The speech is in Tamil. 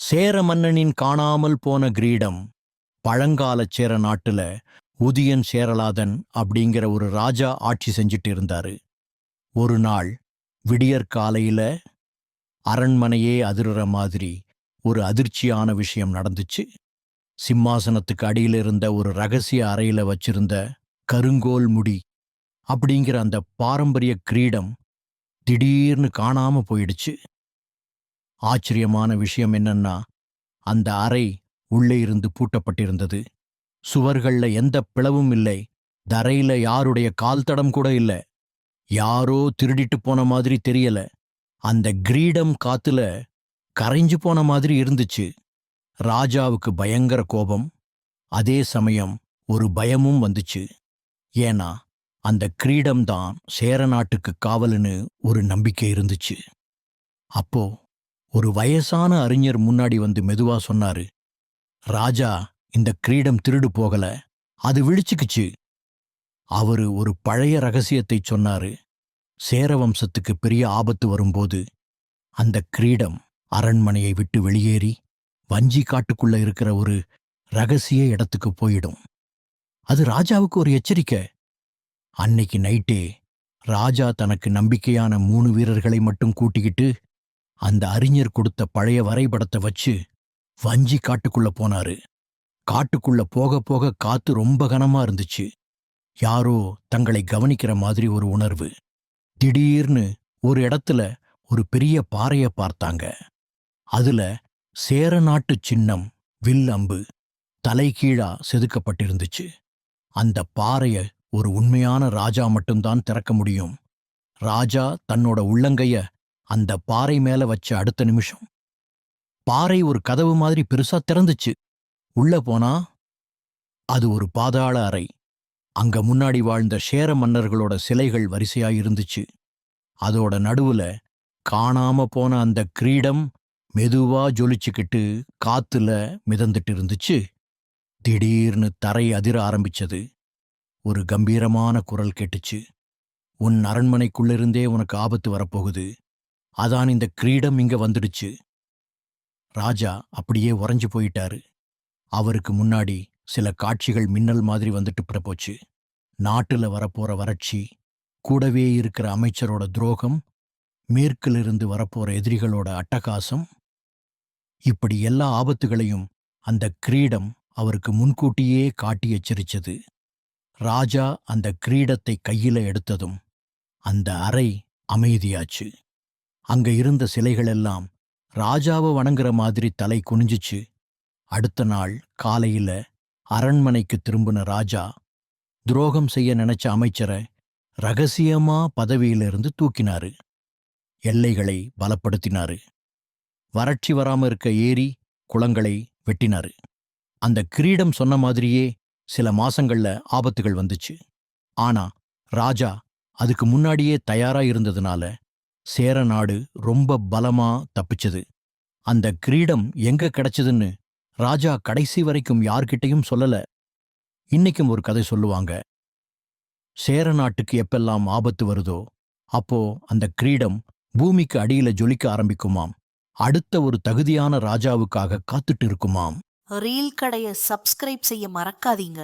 சேர மன்னனின் காணாமல் போன கிரீடம். பழங்காலச் சேர நாட்டுல உதியன் சேரலாதன் அப்படிங்கிற ஒரு ராஜா ஆட்சி செஞ்சிட்டு இருந்தாரு. ஒரு நாள் விடியற்காலையில அரண்மனையே அதிர்ற மாதிரி ஒரு அதிர்ச்சியான விஷயம் நடந்துச்சு. சிம்மாசனத்துக்கு அடியில இருந்த ஒரு ரகசிய அறையில வச்சிருந்த கருங்கோல் முடி அப்படிங்கிற அந்த பாரம்பரிய கிரீடம் திடீர்னு காணாம போயிடுச்சு. ஆச்சரியமான விஷயம் என்னன்னா, அந்த அறை உள்ளே இருந்து பூட்டப்பட்டிருந்தது. சுவர்கள்ல எந்த பிளவும் இல்லை. தரையில யாருடைய கால் தடம் கூட இல்ல. யாரோ திருடிட்டு போன மாதிரி தெரியல. அந்த கிரீடம் காத்துல கரைஞ்சு போன மாதிரி இருந்துச்சு. ராஜாவுக்கு பயங்கர கோபம். அதே சமயம் ஒரு பயமும் வந்துச்சு. ஏன்னா அந்த கிரீடம் தான் சேர நாட்டுக்கு காவலுன்னு ஒரு நம்பிக்கை இருந்துச்சு. அப்போ ஒரு வயசான அறிஞர் முன்னாடி வந்து மெதுவா சொன்னாரு, ராஜா, இந்த கிரீடம் திருடு போகல, அது விழிச்சுக்குச்சு. அவரு ஒரு பழைய ரகசியத்தைச் சொன்னாரு. சேர வம்சத்துக்கு பெரிய ஆபத்து வரும்போது அந்த கிரீடம் அரண்மனையை விட்டு வெளியேறி வஞ்சி காட்டுக்குள்ள இருக்கிற ஒரு ரகசிய இடத்துக்கு போயிடும். அது ராஜாவுக்கு ஒரு எச்சரிக்கை. அன்னைக்கு நைட்டே ராஜா தனக்கு நம்பிக்கையான 3 வீரர்களை மட்டும் கூட்டிக்கிட்டு அந்த அறிஞர் கொடுத்த பழைய வரைபடத்தை வச்சு வஞ்சி காட்டுக்குள்ள போனாரு. காட்டுக்குள்ள போக போக காத்து ரொம்ப கனமா இருந்துச்சு. யாரோ தங்களை கவனிக்கிற மாதிரி ஒரு உணர்வு. திடீர்னு ஒரு இடத்துல ஒரு பெரிய பாறைய பார்த்தாங்க. அதுல சேர நாட்டு சின்னம், வில் அம்பு தலைகீழா செதுக்கப்பட்டிருந்துச்சு. அந்த பாறைய ஒரு உண்மையான ராஜா மட்டும்தான் திறக்க முடியும். ராஜா தன்னோட உள்ளங்கைய அந்த பாறை மேல வச்ச அடுத்த நிமிஷம் பாறை ஒரு கதவு மாதிரி பெருசா திறந்துச்சு. உள்ள போனா அது ஒரு பாதாள அறை. அங்க முன்னாடி வாழ்ந்த சேர மன்னர்களோட சிலைகள் வரிசையா இருந்துச்சு. அதோட நடுவுல காணாம போன அந்த கிரீடம் மெதுவா ஜொலிச்சுக்கிட்டு காத்துல மிதந்துட்டு இருந்துச்சு. திடீர்னு தரை அதிர ஆரம்பிச்சது. ஒரு கம்பீரமான குரல் கேட்டுச்சு. உன் அரண்மனைக்குள்ளிருந்தே உனக்கு ஆபத்து வரப்போகுது. அதான் இந்த கிரீடம் இங்க வந்துடுச்சு. ராஜா அப்படியே உறைஞ்சு போயிட்டாரு. அவருக்கு முன்னாடி சில காட்சிகள் மின்னல் மாதிரி வந்துட்டு போச்சு. நாட்டுல வரப்போற வறட்சி, கூடவே இருக்கிற அமைச்சரோட துரோகம், மேற்கிலிருந்து வரப்போற எதிரிகளோட அட்டகாசம், இப்படி எல்லா ஆபத்துகளையும் அந்த கிரீடம் அவருக்கு முன்கூட்டியே காட்டி எச்சரிச்சது. ராஜா அந்த கிரீடத்தை கையில எடுத்ததும் அந்த அறை அமைதியாச்சு. அங்க இருந்த சிலைகளெல்லாம் ராஜாவை வணங்குற மாதிரி தலை குனிஞ்சுச்சு. அடுத்த நாள் காலையில அரண்மனைக்கு திரும்பின ராஜா துரோகம் செய்ய நினைச்ச அமைச்சரை ரகசியமா பதவியிலிருந்து தூக்கினாரு. எல்லைகளை பலப்படுத்தினாரு. வறட்சி வராம இருக்க ஏரி, குளங்களை வெட்டினாரு. அந்த கிரீடம் சொன்ன மாதிரியே சில மாசங்கள்ல ஆபத்துகள் வந்துச்சு. ஆனா ராஜா அதுக்கு முன்னாடியே தயாரா இருந்ததுனால சேர நாடு ரொம்ப பலமா தப்பிச்சது. அந்த கிரீடம் எங்க கிடைச்சதுன்னு ராஜா கடைசி வரைக்கும் யார்கிட்டையும் சொல்லல. இன்னைக்கும் ஒரு கதை சொல்லுவாங்க. சேர நாட்டுக்கு எப்பெல்லாம் ஆபத்து வருதோ அப்போ அந்த கிரீடம் பூமிக்கு அடியில ஜொலிக்க ஆரம்பிக்குமாம். அடுத்த ஒரு தகுதியான ராஜாவுக்காக காத்துட்டு இருக்குமாம். ரீல் கடைய சப்ஸ்கிரைப் செய்ய மறக்காதீங்க.